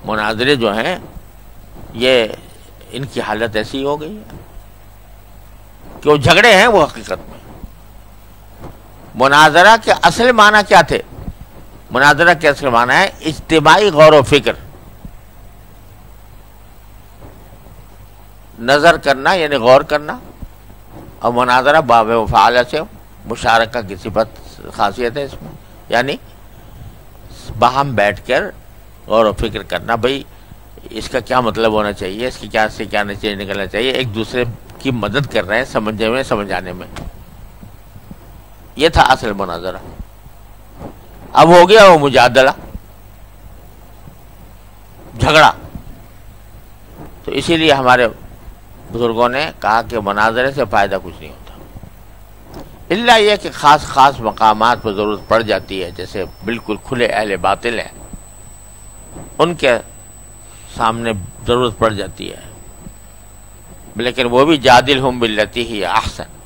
مناظرے جو ہیں یہ ان کی حالت ایسی ہو گئی ہے کہ وہ جھگڑے ہیں وہ حقیقت میں. مناظرہ کے اصل معنی کیا تھے؟ مناظرہ کے اصل معنی ہے اجتماعی غور و فکر، نظر کرنا یعنی غور کرنا، اور مناظرہ باب مفاعلہ سے مشارکہ کی صفت خاصیت ہے اس میں، یعنی باہم بیٹھ کر غور و فکر کرنا، بھئی اس کا کیا مطلب ہونا چاہیے، اس کی کیا سے کیا نتیجہ نکلنا چاہیے، ایک دوسرے کی مدد کر رہے ہیں سمجھنے میں سمجھانے میں. یہ تھا اصل مناظرہ. اب ہو گیا وہ مجادلہ، جھگڑا. تو اسی لیے ہمارے بزرگوں نے کہا کہ مناظرے سے فائدہ کچھ نہیں ہوتا، الا یہ کہ خاص خاص مقامات پر ضرورت پڑ جاتی ہے، جیسے بالکل کھلے اہل باطل ہیں ان کے سامنے ضرورت پڑ جاتی ہے، لیکن وہ بھی جادلہم باللتی ہی احسن،